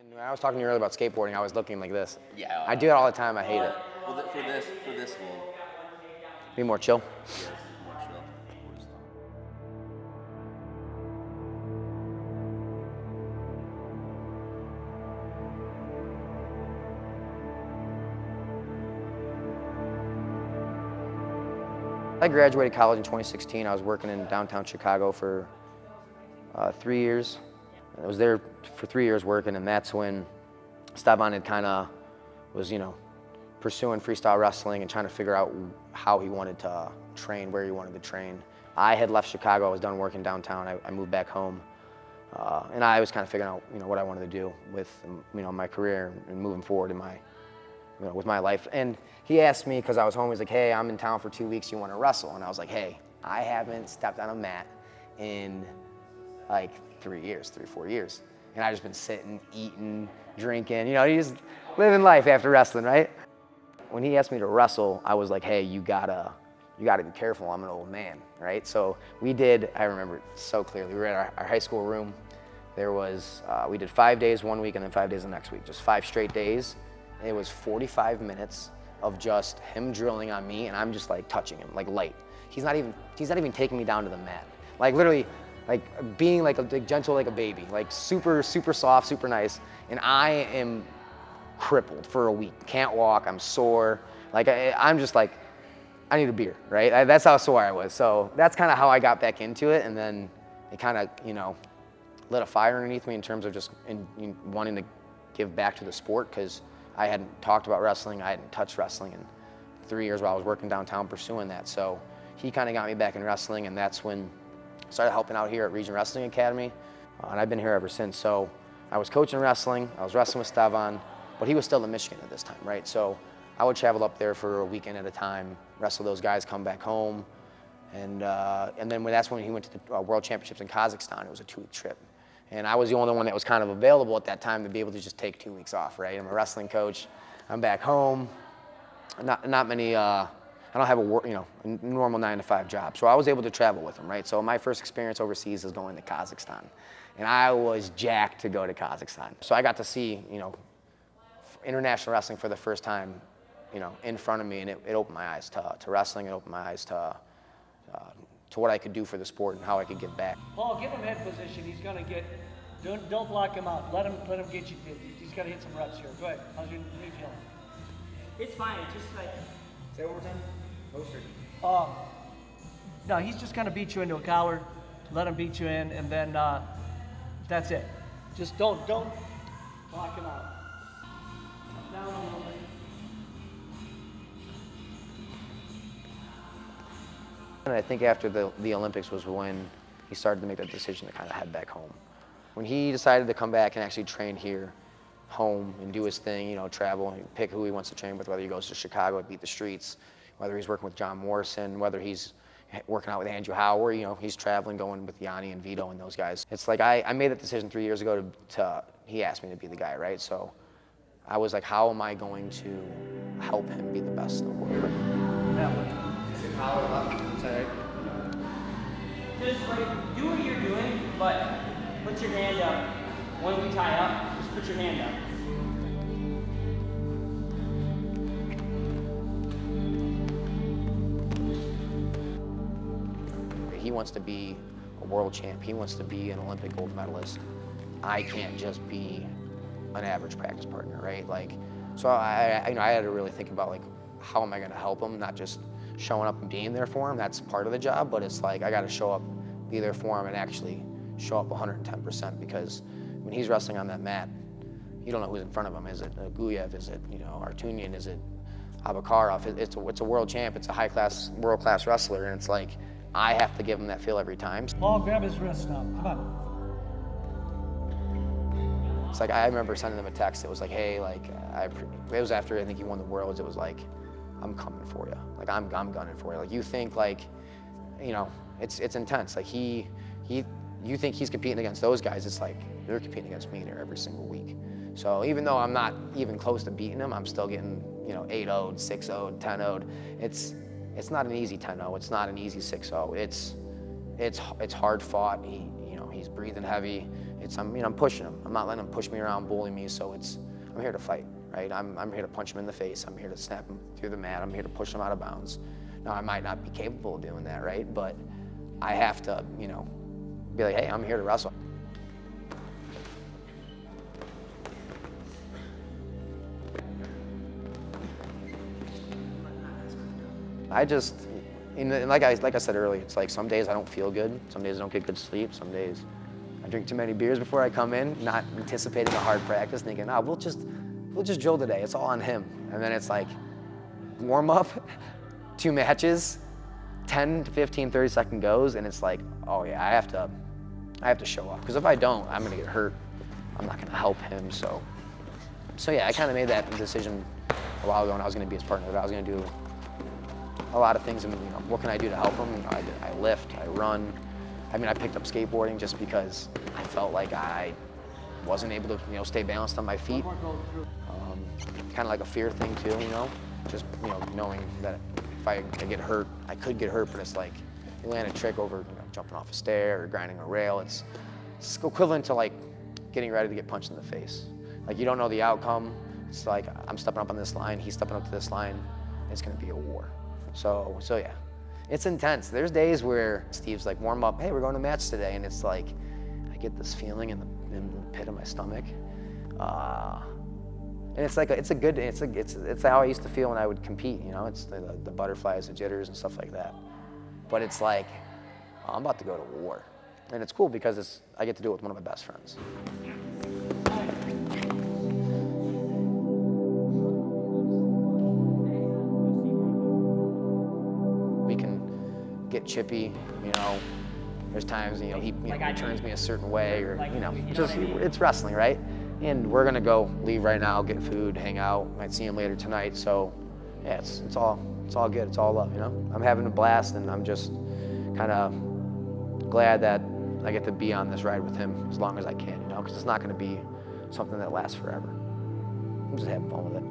When I was talking to you earlier about skateboarding, I was looking like this. Yeah. I do it all the time. I hate it. Well, for this, we'll Be more chill. more chill. I graduated college in 2016. I was working in downtown Chicago for 3 years. I was there for 3 years working, and that's when Stevan had kind of was, pursuing freestyle wrestling and trying to figure out how he wanted to train, where he wanted to train. I had left Chicago. I was done working downtown. I moved back home, and I was kind of figuring out, what I wanted to do with, my career and moving forward in my, with my life. And he asked me, because I was home, he's like, hey, I'm in town for 2 weeks. You want to wrestle? And I was like, hey, I haven't stepped on a mat in like 3 years, 4 years. And I've just been sitting, eating, drinking, you just living life after wrestling, right? When he asked me to wrestle, I was like, hey, you gotta be careful, I'm an old man, right? So we did, I remember it so clearly, we were at our high school room. There was, we did 5 days one week and then 5 days the next week, just 5 straight days. It was 45 minutes of just him drilling on me, and I'm just like touching him, like light. He's not even taking me down to the mat. Like literally, like being like gentle like a baby, like super soft, super nice. And I am crippled for a week. Can't walk, I'm sore. Like I'm just like, I need a beer, right? That's how sore I was. So that's kind of how I got back into it. And then it kind of, lit a fire underneath me in terms of just wanting to give back to the sport, because I hadn't talked about wrestling. I hadn't touched wrestling in 3 years while I was working downtown pursuing that. So he kind of got me back in wrestling, and that's when I started helping out here at Region Wrestling Academy. And I've been here ever since. So I was coaching wrestling, I was wrestling with Stevan, but he was still in Michigan at this time, right? So I would travel up there for a weekend at a time, wrestle those guys, come back home. And then that's when he went to the World Championships in Kazakhstan. It was a 2-week trip. And I was the only one that was kind of available at that time to be able to just take 2 weeks off, right? I'm a wrestling coach, I'm back home. Not many, I don't have a normal 9-to-5 job. So I was able to travel with him, right? So my first experience overseas is going to Kazakhstan. And I was jacked to go to Kazakhstan. So I got to see, international wrestling for the first time, in front of me, and it opened my eyes to wrestling. It opened my eyes to what I could do for the sport and how I could give back. Paul, give him head position. He's gonna get. Don't block him out. Let him get you. He's got to hit some reps here. Go ahead. How's your knee feeling? It's fine. It's just like. Say it one more time. Poster. No, he's just gonna beat you into a collar. Let him beat you in, and then that's it. Just don't block him out. Down a little bit. And I think after the Olympics was when he started to make the decision to kind of head back home. When he decided to come back and actually train here, home, and do his thing, travel and pick who he wants to train with, whether he goes to Chicago and beat the streets, whether he's working with John Morrison, whether he's working out with Andrew Howard, he's traveling, going with Yanni and Vito and those guys. It's like I made that decision 3 years ago he asked me to be the guy, right? So I was like, how am I going to help him be the best in the world? Is it collar left? Sorry. Just like, do what you're doing, but put your hand up. When we tie up, just put your hand up. He wants to be a world champ. He wants to be an Olympic gold medalist. I can't just be an average practice partner, right? So I had to really think about how am I going to help him, not just showing up and being there for him. That's part of the job, but it's like I got to show up, be there for him, and actually show up 110%, because when he's wrestling on that mat, you don't know who's in front of him. Is it Guyev? Is it Artunian? Is it Abakarov? It's a world champ. It's a high-class, world-class wrestler, and it's like I have to give him that feel every time. Paul, grab his wrist now. Come on. It's like I remember sending him a text. It was like, hey, it was after I think he won the Worlds. It was like, I'm coming for you. I'm gunning for you. You think it's intense. You think he's competing against those guys. It's like they're competing against me there every single week. So even though I'm not even close to beating him, I'm still getting 8-0'd, 6-0'd, 10-0'd. It's not an easy 10-0. It's not an easy 6-0. It's hard fought. He's breathing heavy. I'm pushing him. I'm not letting him push me around, bully me. So I'm here to fight, right? I'm here to punch him in the face. I'm here to snap him through the mat. I'm here to push him out of bounds. Now, I might not be capable of doing that, right? But I have to, be like, hey, I'm here to wrestle. And like I said earlier, it's like some days I don't feel good. Some days I don't get good sleep. Some days I drink too many beers before I come in, not anticipating a hard practice, thinking, we'll just drill today. It's all on him. And then it's like warm up, 2 matches, 10 to 15, 30-second goes, and it's like, oh yeah, I have to show up. Because if I don't, I'm gonna get hurt. I'm not gonna help him. So yeah, I kind of made that decision a while ago when I was gonna be his partner, that I was gonna do a lot of things, and what can I do to help him? I lift, I run. I picked up skateboarding just because I felt like I wasn't able to, stay balanced on my feet. Kind of like a fear thing too, just knowing that if I get hurt, I could get hurt, but it's like you land a trick over jumping off a stair or grinding a rail. It's equivalent to like getting ready to get punched in the face. Like you don't know the outcome. It's like I'm stepping up on this line, he's stepping up to this line. It's gonna be a war. So yeah, it's intense. There's days where Steve's like, warm up, hey, we're going to match today. And it's like, I get this feeling in the pit of my stomach. And it's like, it's how I used to feel when I would compete, it's the butterflies, the jitters and stuff like that. But it's like, I'm about to go to war. And it's cool because I get to do it with one of my best friends. Get chippy, there's times, he turns me a certain way, or, it's wrestling, right? And we're gonna leave right now, get food, hang out, might see him later tonight, so yeah, it's all good, it's all love, I'm having a blast, and I'm just kind of glad that I get to be on this ride with him as long as I can, because it's not gonna be something that lasts forever. I'm just having fun with it.